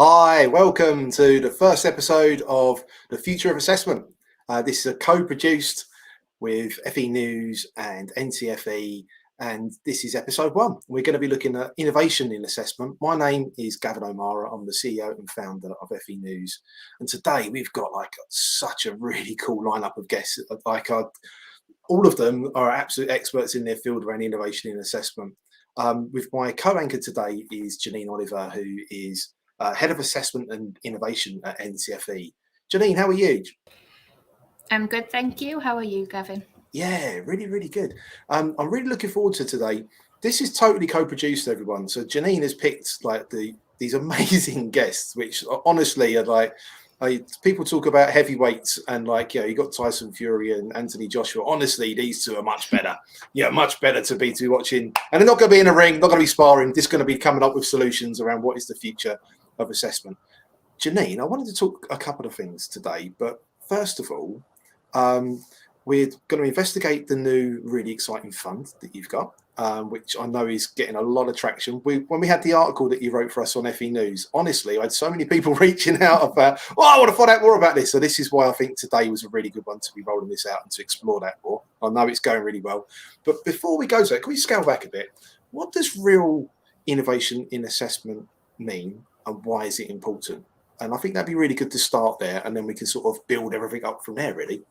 Hi, welcome to the first episode of The Future of Assessment. This is a co-produced with FE News and NCFE, and this is episode 1. We're going to be looking at innovation in assessment. My name is Gavin O'Mara. I'm the CEO and founder of FE News, and today we've got such a really cool lineup of guests. All of them are absolute experts in their field around innovation in assessment. With my co-anchor today is Janine Oliver, who is Head of Assessment and Innovation at NCFE. Janine, how are you? I'm good, thank you. How are you, Gavin? Yeah, really, really good. I'm really looking forward to today. This is totally co-produced, everyone. So Janine has picked these amazing guests, which honestly are people talk about heavyweights and you got Tyson Fury and Anthony Joshua. Honestly, these two are much better. Yeah, much better to be watching. And they're not going to be in a ring, not going to be sparring. Just going to be coming up with solutions around what is the future of assessment. Janine, I wanted to talk a couple of things today, but first of all, we're going to investigate the new really exciting fund that you've got, which I know is getting a lot of traction. When we had the article that you wrote for us on FE News, honestly, I had so many people reaching out about, I want to find out more about this. So this is why I think today was a really good one to be rolling this out and to explore that more. I know it's going really well. But before we go to it, can we scale back a bit? What does real innovation in assessment mean, and why is it important? And I think that'd be really good to start there, and then we can sort of build everything up from there, really.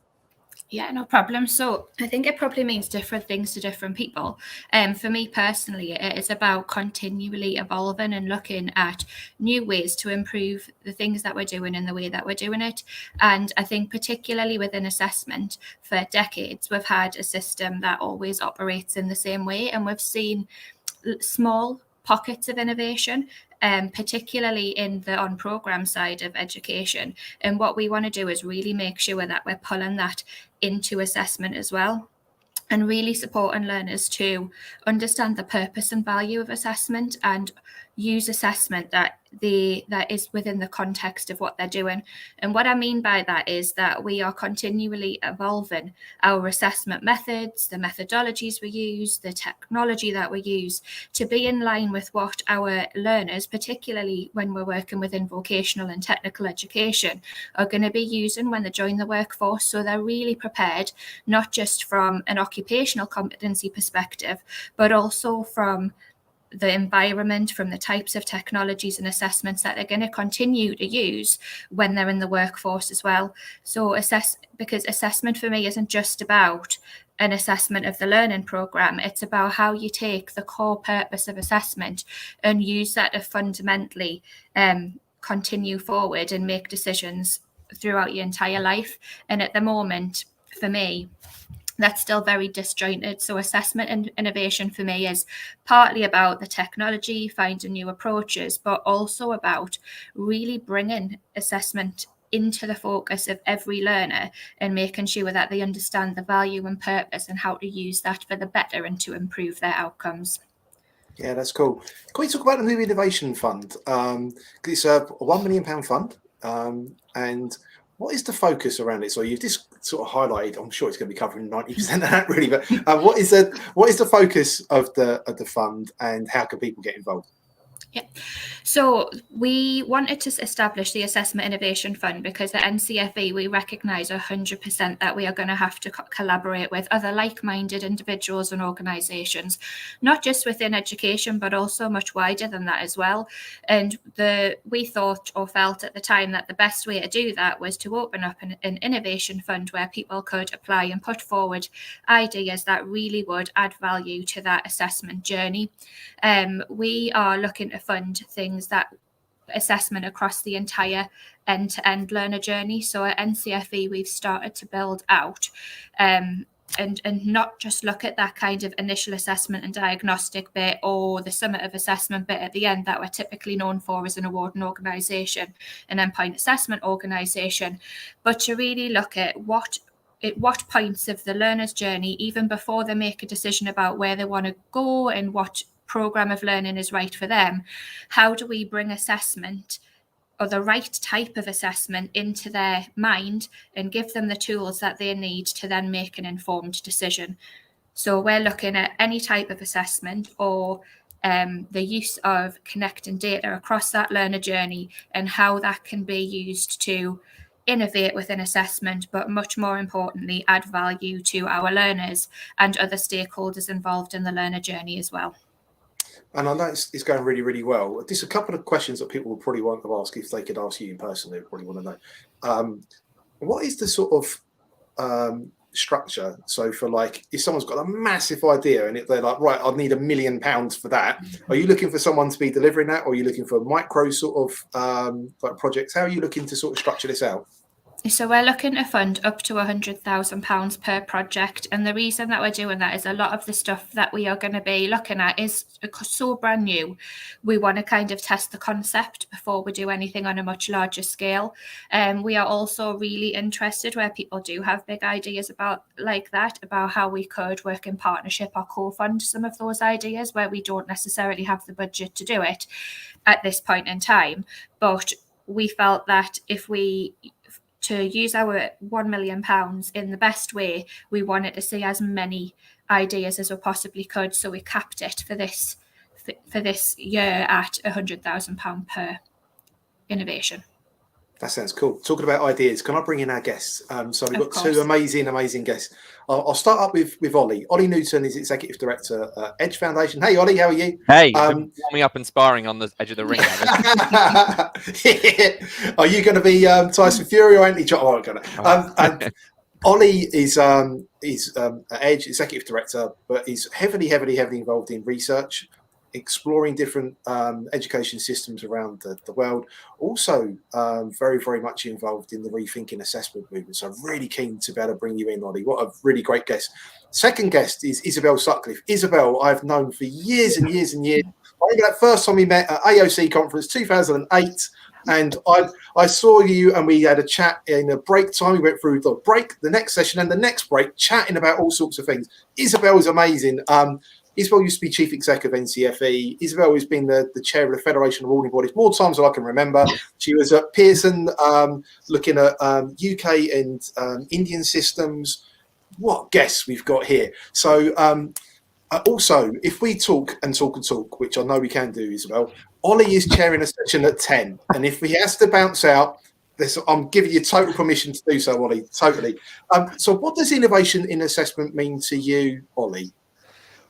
Yeah, no problem. So I think it probably means different things to different people. For me personally, it is about continually evolving and looking at new ways to improve the things that we're doing and the way that we're doing it. And I think particularly within assessment, for decades, we've had a system that always operates in the same way. And we've seen small pockets of innovation, particularly in the on-programme side of education. And what we want to do is really make sure that we're pulling that into assessment as well, and really supporting learners to understand the purpose and value of assessment and use assessment that is within the context of what they're doing. And what I mean by that is that we are continually evolving our assessment methods, the methodologies we use, the technology that we use, to be in line with what our learners, particularly when we're working within vocational and technical education, are going to be using when they join the workforce. So they're really prepared, not just from an occupational competency perspective, but also from the environment, from the types of technologies and assessments that they're going to continue to use when they're in the workforce as well. So because assessment for me isn't just about an assessment of the learning program, it's about how you take the core purpose of assessment and use that to fundamentally continue forward and make decisions throughout your entire life. And at the moment, for me, that's still very disjointed. So assessment and innovation for me is partly about the technology, finding new approaches, but also about really bringing assessment into the focus of every learner and making sure that they understand the value and purpose and how to use that for the better and to improve their outcomes. Yeah, that's cool. Can we talk about the new innovation fund? It's a £1 million fund, and what is the focus around it? So you've just sort of highlighted. I'm sure it's going to be covering 90% of that, really. But what is the focus of the fund, and how can people get involved? Yeah. So we wanted to establish the Assessment Innovation Fund because at NCFE we recognise 100% that we are going to have to collaborate with other like-minded individuals and organisations, not just within education, but also much wider than that as well. And we thought or felt at the time that the best way to do that was to open up an innovation fund where people could apply and put forward ideas that really would add value to that assessment journey. We are looking to fund things that assessment across the entire end-to-end learner journey. So at NCFE, we've started to build out and not just look at that kind of initial assessment and diagnostic bit or the summative assessment bit at the end that we're typically known for as an awarding organisation, an endpoint assessment organisation, but to really look at what points of the learner's journey, even before they make a decision about where they want to go and what program of learning is right for them, how do we bring assessment or the right type of assessment into their mind and give them the tools that they need to then make an informed decision. So we're looking at any type of assessment or the use of connecting data across that learner journey and how that can be used to innovate within assessment, but much more importantly, add value to our learners and other stakeholders involved in the learner journey as well. And I know it's going really, really well. Just a couple of questions that people would probably want to ask if they could ask you in person. They probably want to know. What is the sort of structure? So for like, if someone's got a massive idea and if they're like, right, I'll need £1 million for that. Are you looking for someone to be delivering that? Or are you looking for micro sort of like projects? How are you looking to sort of structure this out? So we're looking to fund up to £100,000 per project. And the reason that we're doing that is a lot of the stuff that we are going to be looking at is so brand new. We want to kind of test the concept before we do anything on a much larger scale. We are also really interested where people do have big ideas about how we could work in partnership or co-fund some of those ideas where we don't necessarily have the budget to do it at this point in time. But we felt that if we to use our £1 million in the best way, we wanted to see as many ideas as we possibly could. So we capped it for this year at £100,000 per innovation. That sounds cool. Talking about ideas, can I bring in our guests? So we've got two amazing guests. I'll start up with Ollie. Ollie Newton is Executive Director at Edge Foundation. Hey, Ollie, how are you? Hey, warming up and sparring on the edge of the ring. Are you going to be Tyson Fury or Anthony Joshua? And Ollie is at Edge, Executive Director, but he's heavily involved in research, exploring different education systems around the world. Also, very much involved in the rethinking assessment movement. So I'm really keen to be able to bring you in, Ollie. What a really great guest. Second guest is Isabel Sutcliffe. Isabel, I've known for years and years and years. I remember that first time we met at AOC conference, 2008. And I saw you and we had a chat in a break time. We went through the break, the next session and the next break, chatting about all sorts of things. Isabel is amazing. Isabel used to be Chief Exec of NCFE. Isabel has been the chair of the Federation of Awarding Bodies more times than I can remember. She was at Pearson looking at UK and Indian systems. What guests we've got here. So also, if we talk, which I know we can do, Isabel, Ollie is chairing a session at 10. And if he has to bounce out, I'm giving you total permission to do so, Ollie, totally. So what does innovation in assessment mean to you, Ollie?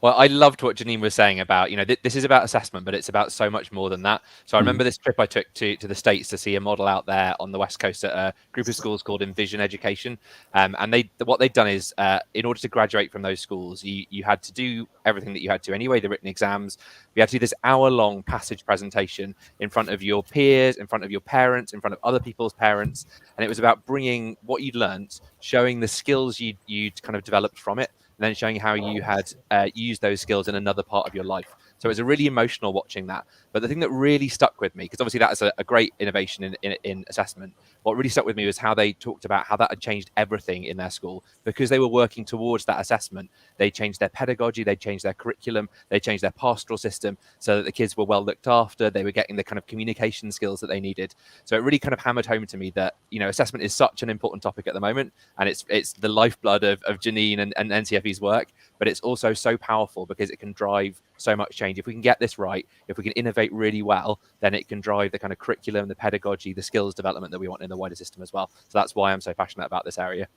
Well, I loved what Janine was saying about, this is about assessment, but it's about so much more than that. So I remember this trip I took to the States to see a model out there on the West Coast at a group of schools called Envision Education. And what they'd done is, in order to graduate from those schools, you had to do everything that you had to anyway, the written exams. We had to do this hour-long passage presentation in front of your peers, in front of your parents, in front of other people's parents. And it was about bringing what you'd learned, showing the skills you'd kind of developed from it, and then showing how you had used those skills in another part of your life. So it was really emotional watching that. But the thing that really stuck with me, because obviously that is a great innovation in assessment, what really stuck with me was how they talked about how that had changed everything in their school because they were working towards that assessment. They changed their pedagogy, they changed their curriculum, they changed their pastoral system so that the kids were well looked after, they were getting the kind of communication skills that they needed. So it really kind of hammered home to me that, assessment is such an important topic at the moment, and it's the lifeblood of Janine and NCFE's work, but it's also so powerful because it can drive so much change. If we can get this right, if we can innovate really well, then it can drive the kind of curriculum, the pedagogy, the skills development that we want in the wider system as well. So that's why I'm so passionate about this area.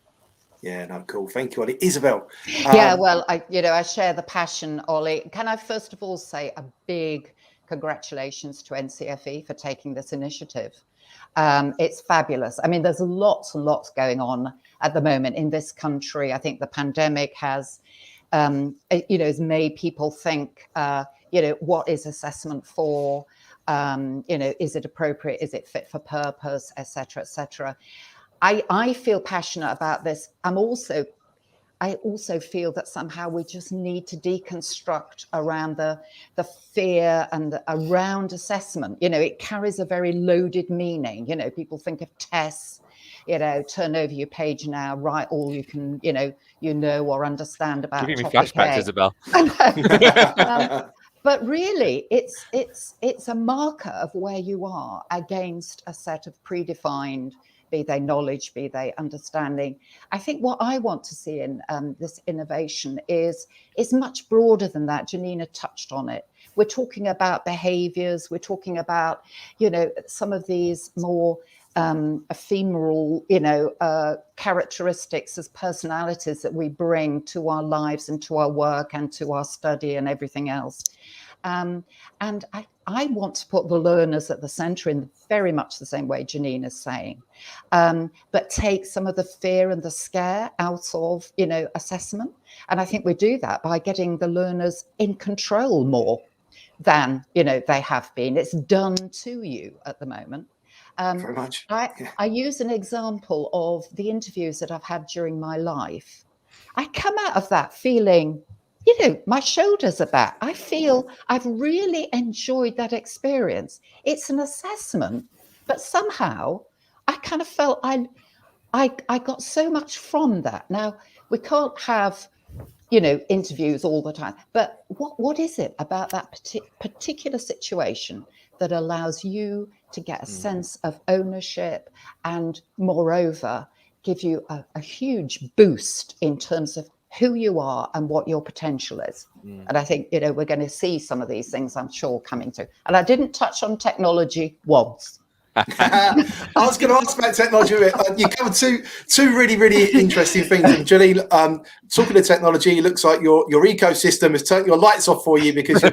Yeah, no, cool. Thank you, Ollie. Isabel. Yeah, well, I share the passion, Ollie. Can I first of all say a big congratulations to NCFE for taking this initiative? It's fabulous. I mean, there's lots and lots going on at the moment in this country. I think the pandemic has, has made people think, what is assessment for? Is it appropriate? Is it fit for purpose, et cetera, et cetera? I feel passionate about this. I also feel that somehow we just need to deconstruct around the fear and around assessment. It carries a very loaded meaning. People think of tests, turn over your page now, write all you can, or understand about. Giving me flashbacks, Isabel. But really, it's a marker of where you are against a set of predefined, be they knowledge, be they understanding. I think what I want to see in this innovation is much broader than that. Janina touched on it. we're talking about behaviors, we're talking about, some of these more ephemeral, characteristics as personalities that we bring to our lives and to our work and to our study and everything else. And I want to put the learners at the center in very much the same way Janine is saying, but take some of the fear and the scare out of, assessment. And I think we do that by getting the learners in control more than, they have been. It's done to you at the moment. Very much. I use an example of the interviews that I've had during my life. I come out of that feeling, my shoulders are back. I feel I've really enjoyed that experience. It's an assessment, but somehow I kind of felt I got so much from that. Now, we can't have, interviews all the time, but what is it about that particular situation that allows you to get a sense of ownership and, moreover, give you a huge boost in terms of who you are and what your potential is? And I think, we're going to see some of these things, I'm sure, coming through. And I didn't touch on technology once. I was going to ask about technology. You covered two really, really interesting things. And Janine, talking of technology, it looks like your ecosystem has turned your lights off for you because you're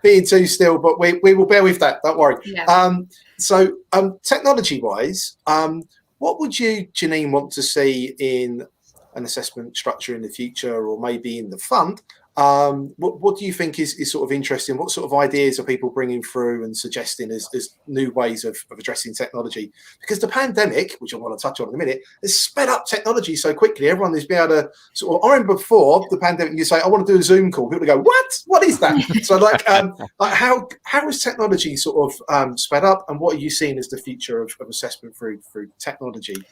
being too still. But we will bear with that. Don't worry. Yeah. So technology-wise, what would you, Janine, want to see in an assessment structure in the future, or maybe in the fund? What do you think is sort of interesting? What sort of ideas are people bringing through and suggesting as new ways of addressing technology? Because the pandemic, which I want to touch on in a minute, has sped up technology so quickly. Everyone has been able to sort of, I remember before the pandemic, you say, I want to do a Zoom call. People go, what is that? So like how has technology sort of sped up, and what are you seeing as the future of assessment through technology?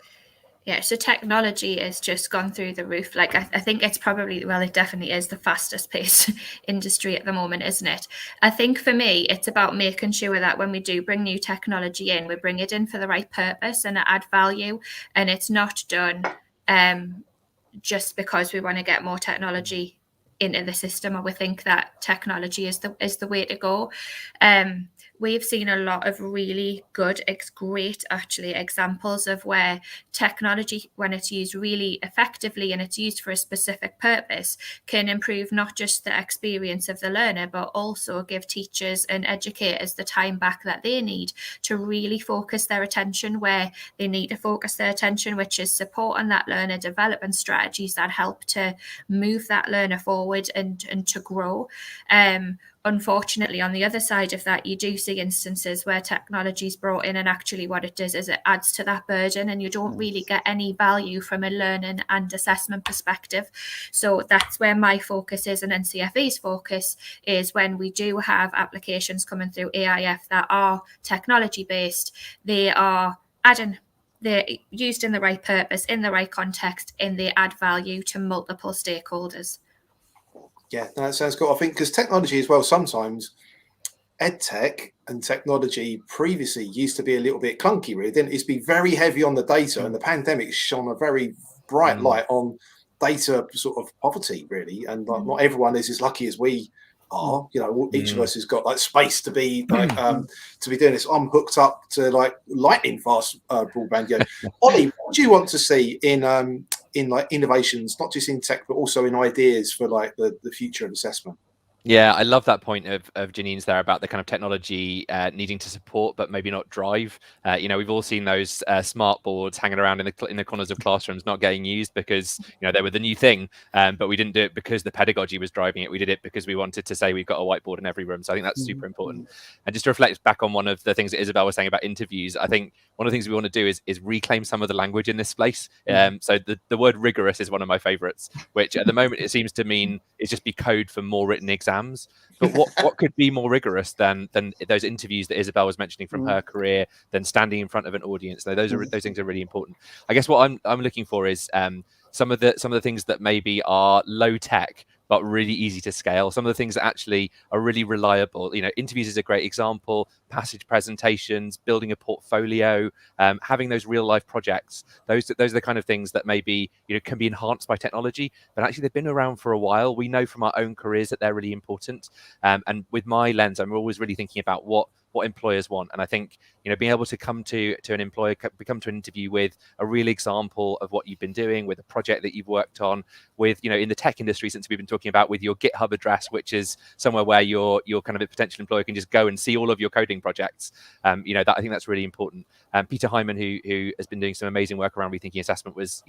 Yeah, so technology has just gone through the roof. Like I think it's probably, well, it definitely is the fastest paced industry at the moment, isn't it? I think for me, it's about making sure that when we do bring new technology in, we bring it in for the right purpose and add value. And it's not done just because we want to get more technology into the system, or we think that technology is the way to go. We've seen a lot of really good, great actually examples of where technology, when it's used really effectively and it's used for a specific purpose, can improve not just the experience of the learner, but also give teachers and educators the time back that they need to really focus their attention where they need to focus their attention, which is supporting that learner development strategies that help to move that learner forward and to grow. Unfortunately, on the other side of that, you do see instances where technology is brought in and actually what it does is it adds to that burden, and you don't really get any value from a learning and assessment perspective. So that's where my focus is, and NCFE's focus is when we do have applications coming through AIF that are technology based, they're used in the right purpose, in the right context, and they add value to multiple stakeholders. Yeah, that sounds cool. I think because technology as well, sometimes EdTech and technology previously used to be a little bit clunky, really. Then it's been very heavy on the data, and the pandemic shone a very bright light on data sort of poverty, really. And like, not everyone is as lucky as we are. Each of us has got like space to be like to be doing this. I'm hooked up to like lightning fast broadband. Ollie, what do you want to see in like innovations, not just in tech, but also in ideas for like the future of assessment? Yeah, I love that point of Janine's there about the kind of technology needing to support, but maybe not drive. We've all seen those smart boards hanging around in the corners of classrooms not getting used because they were the new thing, but we didn't do it because the pedagogy was driving it. We did it because we wanted to say we've got a whiteboard in every room. So I think that's super important. And just to reflect back on one of the things that Isabel was saying about interviews, I think one of the things we want to do is reclaim some of the language in this place. So the word rigorous is one of my favorites, which at the moment it seems to mean it's just be code for more written exams. But what could be more rigorous than those interviews that Isabel was mentioning from her career, than standing in front of an audience? Those things are really important. I guess what I'm looking for is some of the things that maybe are low tech but really easy to scale. Some of the things that actually are really reliable, interviews is a great example, passage presentations, building a portfolio, having those real life projects. Those are the kind of things that maybe can be enhanced by technology, but actually they've been around for a while. We know from our own careers that they're really important. And with my lens, I'm always really thinking about what employers want. And I think, being able to come to an employer, come to an interview with a real example of what you've been doing, with a project that you've worked on, with, in the tech industry, since we've been talking about, with your GitHub address, which is somewhere where your kind of a potential employer can just go and see all of your coding projects. That I think that's really important. Peter Hyman, who has been doing some amazing work around rethinking assessment, was,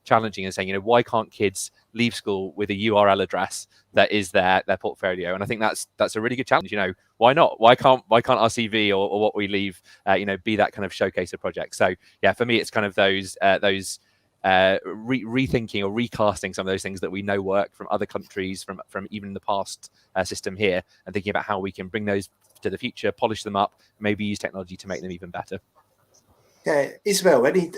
challenging and saying, why can't kids leave school with a URL address that is their portfolio? And I think that's a really good challenge. Why not? Why can't our CV or what we leave, be that kind of showcase of projects? So yeah, for me, it's kind of those rethinking or recasting some of those things that we know work from other countries, from even the past system here, and thinking about how we can bring those to the future, polish them up, maybe use technology to make them even better. Yeah, Isabel, any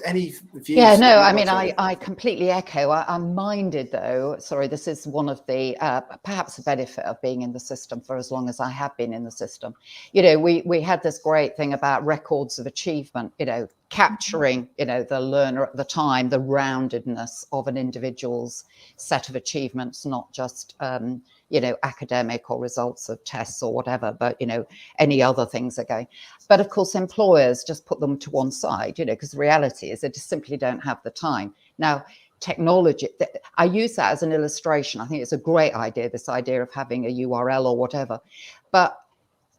views? Yeah, no, I mean, I completely echo. I'm minded, though. Sorry, this is one of the perhaps a benefit of being in the system for as long as I have been in the system. We had this great thing about records of achievement, capturing, the learner at the time, the roundedness of an individual's set of achievements, not just, academic or results of tests or whatever, but, any other things are going. But of course, employers just put them to one side, because the reality is they just simply don't have the time. Now, technology, I use that as an illustration. I think it's a great idea, this idea of having a URL or whatever, but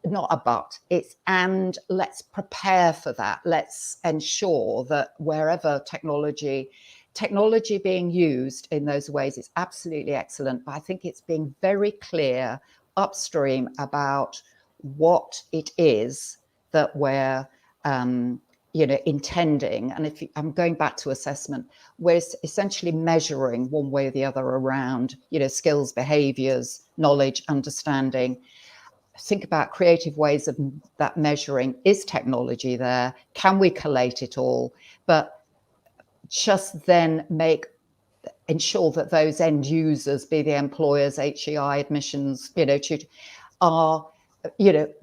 not a but, it's and let's prepare for that. Let's ensure that wherever technology being used in those ways is absolutely excellent, but I think it's being very clear upstream about what it is that we're intending. And if I'm going back to assessment, we're essentially measuring one way or the other around skills, behaviors, knowledge, understanding. Think about creative ways of that measuring. Is technology there? Can we collate it all? But just then ensure that those end users, be the employers, HEI, admissions, are,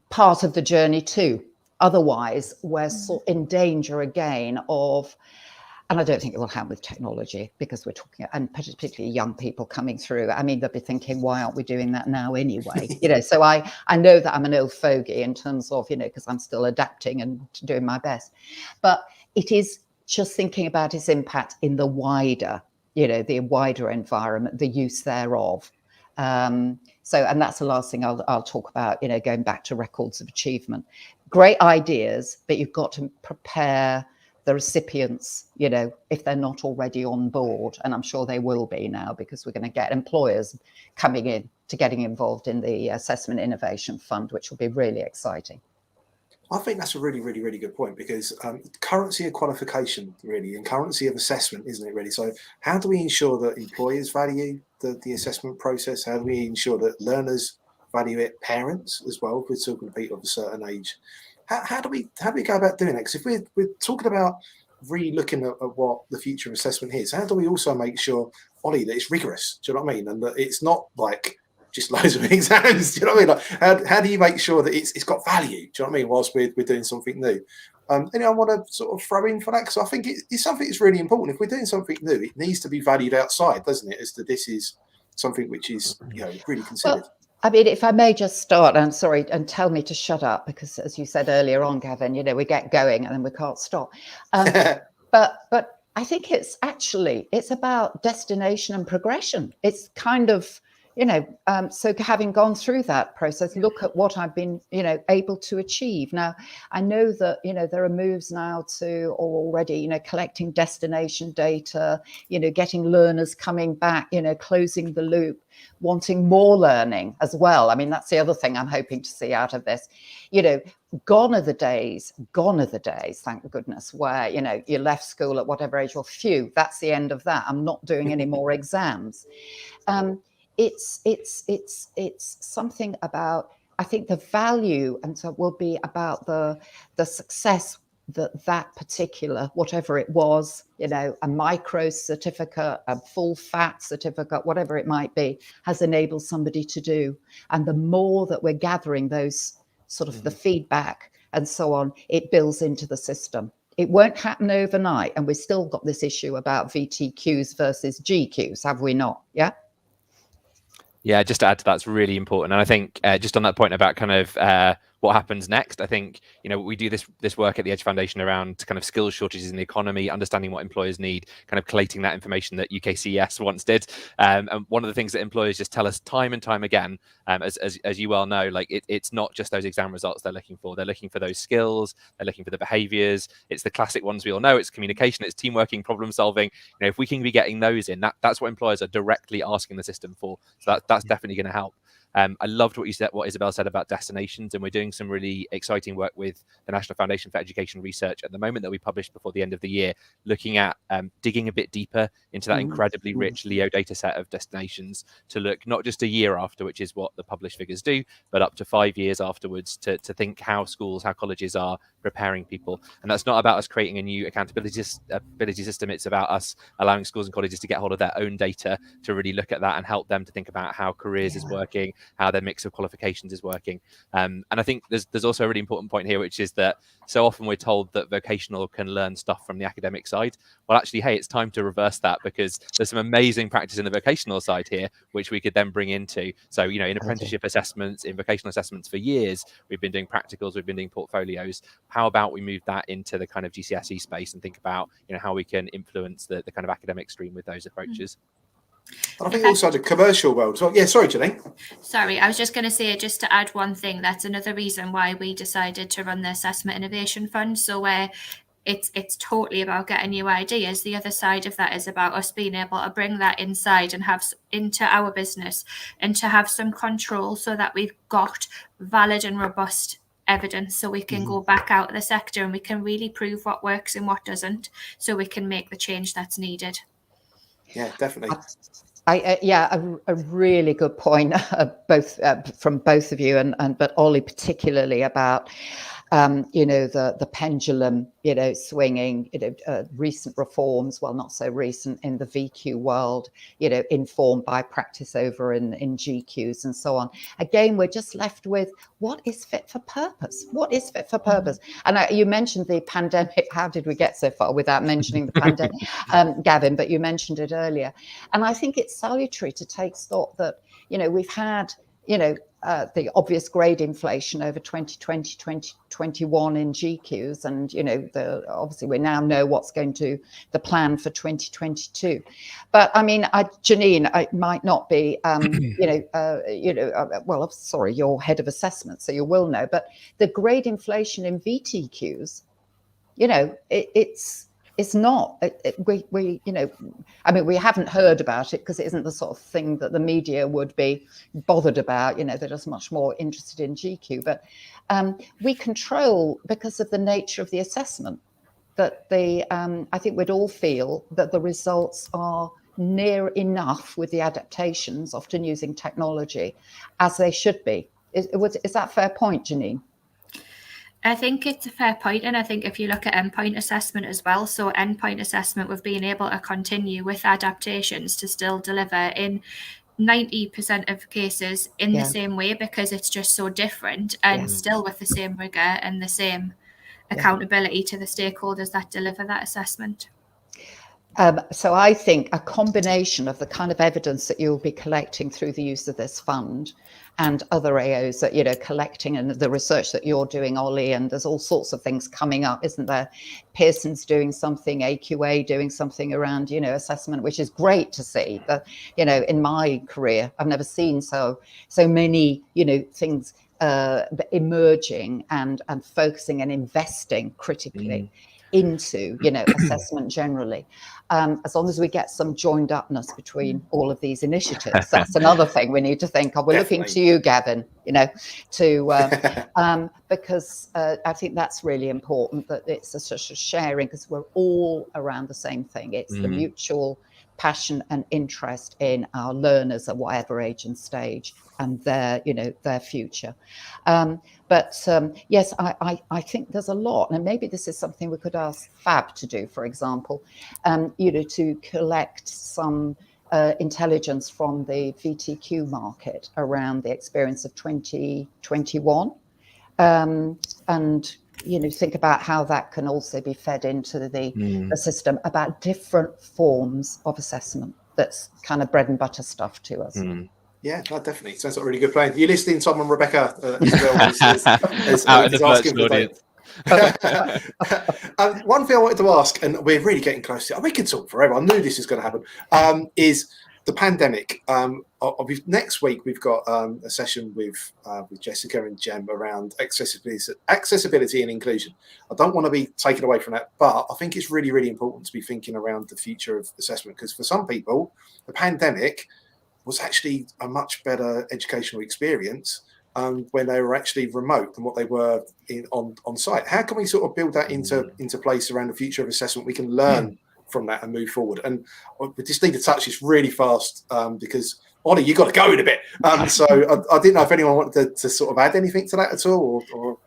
part of the journey too. Otherwise, we're in danger again of, and I don't think it will happen with technology, because we're talking, and particularly young people coming through. I mean, they'll be thinking, why aren't we doing that now anyway? So I know that I'm an old fogey in terms of, because I'm still adapting and doing my best. But it is just thinking about its impact in the wider, the wider environment, the use thereof. And that's the last thing I'll talk about, going back to records of achievement. Great ideas, but you've got to prepare the recipients, if they're not already on board, and I'm sure they will be now, because we're going to get employers coming in to getting involved in the Assessment Innovation Fund, which will be really exciting. I think that's a really, really, really good point, because currency of qualification, really, and currency of assessment, isn't it, really? So how do we ensure that employers value the assessment process? How do we ensure that learners value it? Parents as well, if we're talking to people of a certain age. How do we go about doing that? Because if we're talking about really looking at what the future of assessment is, how do we also make sure, Ollie, that it's rigorous? Do you know what I mean? And that it's not like just loads of exams. Do you know what I mean? Like, how do you make sure that it's got value? Do you know what I mean? Whilst we're doing something new. Anyone want to sort of throw in for that? Because I think it's something that's really important. If we're doing something new, it needs to be valued outside, doesn't it? As that this is something which is really considered. Well, I mean, if I may just start, I'm sorry, and tell me to shut up, because as you said earlier on, Gavin, we get going and then we can't stop. But I think it's about destination and progression. It's kind of, so having gone through that process, look at what I've been, able to achieve. Now, I know that, there are moves now to, or already, collecting destination data, getting learners coming back, closing the loop, wanting more learning as well. I mean, that's the other thing I'm hoping to see out of this. Gone are the days, thank goodness, where, you left school at whatever age, or phew, that's the end of that. I'm not doing any more exams. It's something about, I think the value, and so will be about the success that particular, whatever it was, a micro certificate, a full fat certificate, whatever it might be, has enabled somebody to do. And the more that we're gathering those sort of the feedback and so on, it builds into the system. It won't happen overnight. And we've still got this issue about VTQs versus GQs, have we not? Yeah. Yeah, just to add to that's really important. And I think just on that point about kind of what happens next, I think, we do this work at the Edge Foundation around kind of skills shortages in the economy, understanding what employers need, kind of collating that information that UKCES once did. And one of the things that employers just tell us time and time again, as you well know, like it's not just those exam results they're looking for. They're looking for those skills. They're looking for the behaviors. It's the classic ones we all know. It's communication. It's team working, problem solving. If we can be getting those in, that's what employers are directly asking the system for. So that's definitely going to help. I loved what Isabel said about destinations, and we're doing some really exciting work with the National Foundation for Education Research at the moment that we published before the end of the year, looking at digging a bit deeper into that incredibly rich Leo data set of destinations to look not just a year after, which is what the published figures do, but up to 5 years afterwards to think how schools, how colleges are preparing people. And that's not about us creating a new accountability system. It's about us allowing schools and colleges to get hold of their own data to really look at that and help them to think about how careers is working, how their mix of qualifications is working. And I think there's also a really important point here, which is that so often we're told that vocational can learn stuff from the academic side. Well, actually, hey, it's time to reverse that, because there's some amazing practice in the vocational side here, which we could then bring into. So, in apprenticeship assessments, in vocational assessments for years, we've been doing practicals, we've been doing portfolios. How about we move that into the kind of GCSE space and think about, how we can influence the kind of academic stream with those approaches? And I think also the commercial world. So, yeah, sorry, Janine. Sorry, I was just going to say, just to add one thing, that's another reason why we decided to run the Assessment Innovation Fund. So where it's totally about getting new ideas. The other side of that is about us being able to bring that inside and have into our business and to have some control so that we've got valid and robust evidence, so we can go back out of the sector and we can really prove what works and what doesn't, so we can make the change that's needed. Yeah, definitely. A really good point, both from both of you, but Ollie particularly about the pendulum, swinging, recent reforms, well, not so recent in the VQ world, informed by practice over in GQs and so on. Again, we're just left with what is fit for purpose? What is fit for purpose? And you mentioned the pandemic. How did we get so far without mentioning the pandemic, Gavin? But you mentioned it earlier. And I think it's salutary to take stock that, we've had, the obvious grade inflation over 2020, 2021 in GQs. And, obviously we now know what's going to the plan for 2022. But I mean, Janine, I might not be, well, sorry, you're head of assessment, so you will know, but the grade inflation in VTQs, it's not, we haven't heard about it because it isn't the sort of thing that the media would be bothered about. They're just much more interested in GQ. But we control, because of the nature of the assessment, that I think we'd all feel that the results are near enough with the adaptations, often using technology, as they should be. Is that a fair point, Janine? I think it's a fair point, and I think if you look at endpoint assessment as well, so endpoint assessment, we've been able to continue with adaptations to still deliver in 90% of cases in the same way, because it's just so different, and still with the same rigor and the same accountability to the stakeholders that deliver that assessment. So I think a combination of the kind of evidence that you'll be collecting through the use of this fund and other AOs that, collecting, and the research that you're doing, Ollie, and there's all sorts of things coming up, isn't there? Pearson's doing something, AQA doing something around, assessment, which is great to see. But, in my career, I've never seen so many, things emerging and focusing and investing critically into, assessment generally. As long as we get some joined upness between all of these initiatives, that's another thing we need to think of. We're looking to you, Gavin, because I think that's really important, that it's such a sharing, because we're all around the same thing. It's the mutual passion and interest in our learners at whatever age and stage and their, their future. Yes, I think there's a lot, and maybe this is something we could ask Fab to do, for example, to collect some intelligence from the VTQ market around the experience of 2021, and think about how that can also be fed into the system about different forms of assessment. That's kind of bread and butter stuff to us. Yeah, no, definitely. Sounds like a really good plan. You're listening, Tom and Rebecca, Isabel, is asking for audience. One thing I wanted to ask, and we're really getting close to it, we could talk forever, I knew this was going to happen, is the pandemic. Next week, we've got a session with Jessica and Jem around accessibility and inclusion. I don't want to be taken away from that, but I think it's really, really important to be thinking around the future of assessment, because for some people, the pandemic was actually a much better educational experience when they were actually remote than what they were on site. How can we sort of build that into place around the future of assessment? We can learn from that and move forward. And we just need to touch this really fast because, Ollie, you've got to go in a bit. So I didn't know if anyone wanted to sort of add anything to that at all, or...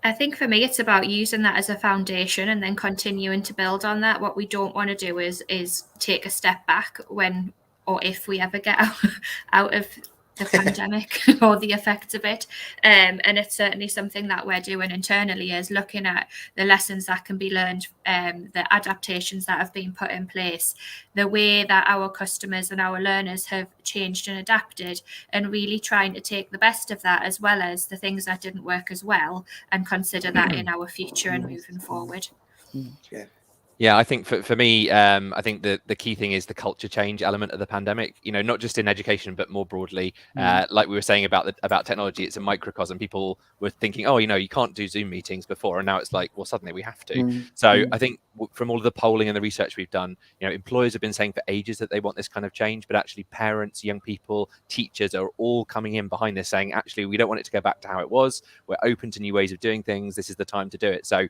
I think for me, it's about using that as a foundation and then continuing to build on that. What we don't want to do is take a step back when or if we ever get out of the pandemic or the effects of it. And it's certainly something that we're doing internally, is looking at the lessons that can be learned, the adaptations that have been put in place, the way that our customers and our learners have changed and adapted, and really trying to take the best of that as well as the things that didn't work as well and consider that in our future and moving forward. Yeah, I think for me, I think the key thing is the culture change element of the pandemic. Not just in education, but more broadly. Like we were saying about technology, it's a microcosm. People were thinking, oh, you can't do Zoom meetings before, and now it's like, well, suddenly we have to. So I think from all of the polling and the research we've done, employers have been saying for ages that they want this kind of change, but actually parents, young people, teachers are all coming in behind this, saying, actually, we don't want it to go back to how it was. We're open to new ways of doing things. This is the time to do it. So,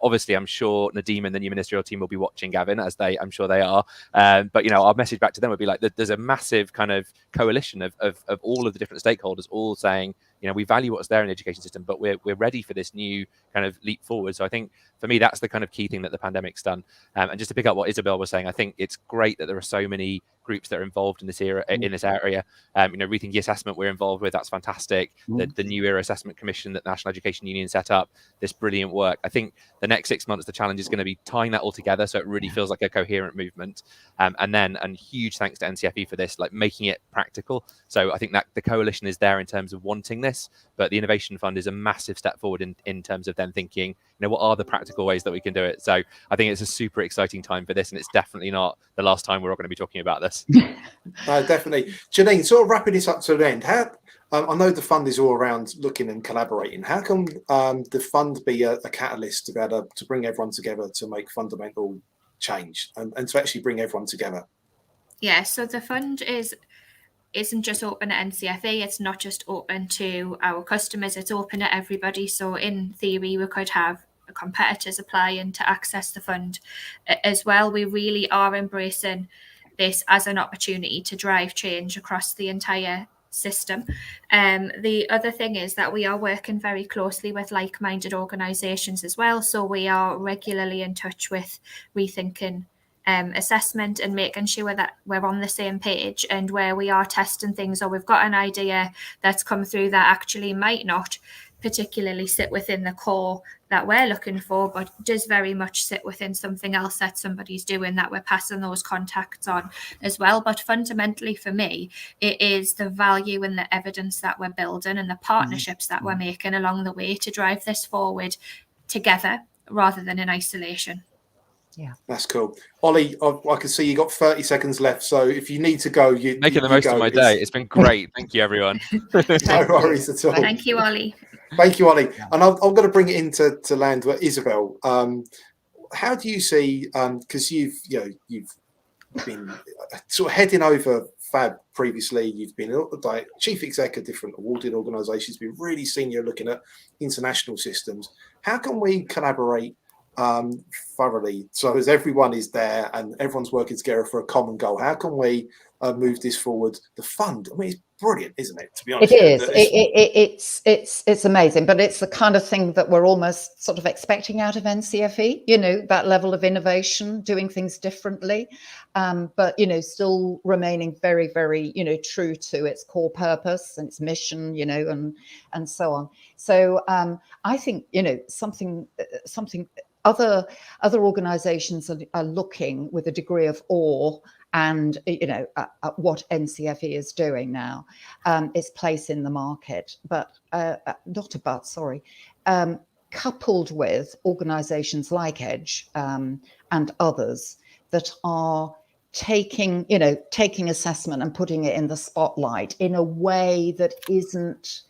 obviously, I'm sure Nadeem and the new ministerial team will be watching, Gavin, as I'm sure they are. But our message back to them would be like, there's a massive kind of coalition of all of the different stakeholders, all saying, we value what's there in the education system, but we're ready for this new kind of leap forward. So I think for me, that's the kind of key thing that the pandemic's done. And just to pick up what Isabel was saying, I think it's great that there are so many groups that are involved in this area. Rethinking assessment we're involved with, that's fantastic. The New Era Assessment Commission that the National Education Union set up, this brilliant work. I think the next 6 months, the challenge is going to be tying that all together so it really feels like a coherent movement. And huge thanks to NCFE for this, like making it practical. So I think that the coalition is there in terms of wanting this, but the Innovation Fund is a massive step forward in terms of them thinking, what are the practical ways that we can do it? So I think it's a super exciting time for this, and it's definitely not the last time we're all going to be talking about this. No, definitely. Janine, sort of wrapping this up to an end, I know the fund is all around looking and collaborating. How can the fund be a catalyst to be able to bring everyone together to make fundamental change and to actually bring everyone together? Yeah, so the fund isn't just open at NCFE, it's not just open to our customers, it's open to everybody. So in theory, we could have competitors applying to access the fund as well. We really are embracing this as an opportunity to drive change across the entire system. The other thing is that we are working very closely with like-minded organisations as well. So we are regularly in touch with Rethinking assessment and making sure that we're on the same page, and where we are testing things or we've got an idea that's come through that actually might not particularly sit within the core that we're looking for, but does very much sit within something else that somebody's doing, that we're passing those contacts on as well. But fundamentally for me, it is the value and the evidence that we're building and the partnerships that we're making along the way to drive this forward together rather than in isolation. Yeah, that's cool. Ollie, I can see you got 30 seconds left, so if you need to go, making the most of my day. It's been great. Thank you, everyone. No worries at all. Thank you, Ollie. Thank you, Ollie. And I'm going to bring it into land with Isabel. How do you see? Because you've been sort of heading over FAB previously. You've been like chief exec of different awarding organisations. Been really senior looking at international systems. How can we collaborate thoroughly. So as everyone is there and everyone's working together for a common goal, how can we move this forward? The fund, I mean, it's brilliant, isn't it? To be honest, it is. It's amazing, but it's the kind of thing that we're almost sort of expecting out of NCFE. You know, that level of innovation, doing things differently, but you know, still remaining very, very, you know, true to its core purpose and its mission. You know, and so on. So I think, you know, something. Other organisations are looking with a degree of awe and, you know, at what NCFE is doing now, its place in the market, coupled with organisations like Edge and others that are taking assessment and putting it in the spotlight in a way that isn't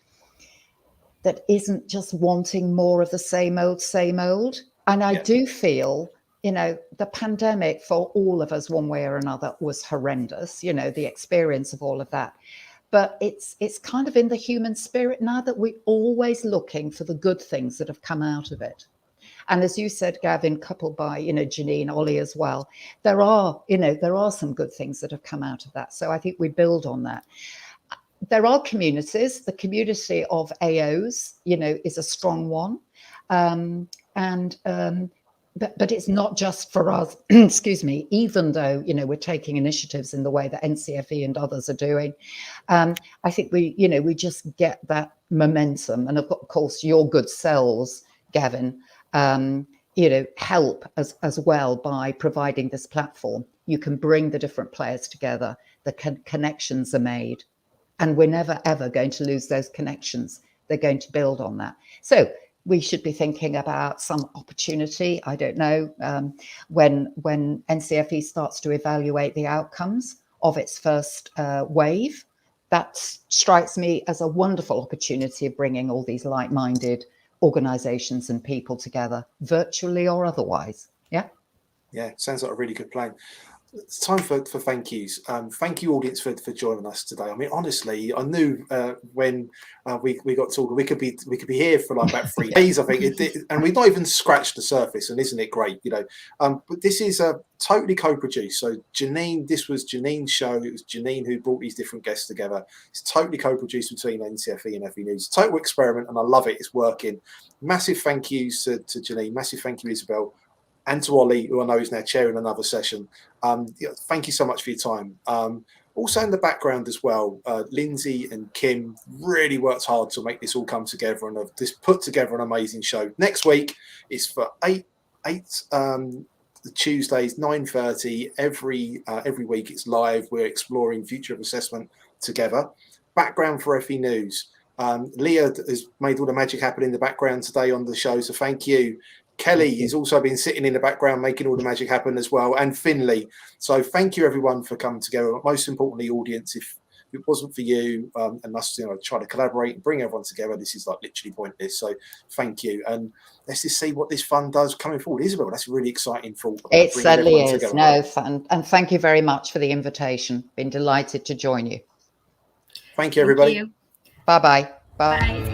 just wanting more of the same old. And I do feel, you know, the pandemic for all of us, one way or another, was horrendous, you know, the experience of all of that. But it's kind of in the human spirit now that we're always looking for the good things that have come out of it. And as you said, Gavin, coupled by, you know, Janine, Ollie as well, there are some good things that have come out of that. So I think we build on that. There are communities. The community of AOs, you know, is a strong one. But it's not just for us, excuse me, even though, you know, we're taking initiatives in the way that NCFE and others are doing. I think we just get that momentum. And of course, your good selves, Gavin, you know, help as well by providing this platform. You can bring the different players together, the connections are made, and we're never, ever going to lose those connections. They're going to build on that. So we should be thinking about some opportunity. I don't know, when NCFE starts to evaluate the outcomes of its first wave, that strikes me as a wonderful opportunity of bringing all these like-minded organizations and people together, virtually or otherwise. Yeah, sounds like a really good plan. It's time for thank yous. Thank you, audience, for joining us today. I mean, honestly, I knew when we got talking, we could be here for like about 3 days, I think, and we've not even scratched the surface. And isn't it great? You know, but this is totally co-produced. So Janine, this was Janine's show. It was Janine who brought these different guests together. It's totally co-produced between NCFE and FE News. Total experiment, and I love it. It's working. Massive thank yous to Janine. Massive thank you, Isabel. And to Ollie, who I know is now chairing another session. Thank you so much for your time. Also in the background as well, Lindsay and Kim really worked hard to make this all come together and have just put together an amazing show. Next week is for 8 Tuesdays, 9:30. Every week it's live. We're exploring future of assessment together. Background for FE News. Leah has made all the magic happen in the background today on the show, so thank you. Kelly has also been sitting in the background making all the magic happen as well, and Finley. So thank you everyone for coming together. But most importantly, audience, if it wasn't for you and us, you know, try to collaborate and bring everyone together, this is like literally pointless. So thank you, and let's just see what this fund does coming forward. Isabel, that's a really exciting thought. It certainly is. Together. No, fun, and thank you very much for the invitation. Been delighted to join you. Thank you, everybody. Thank you. Bye-bye. Bye.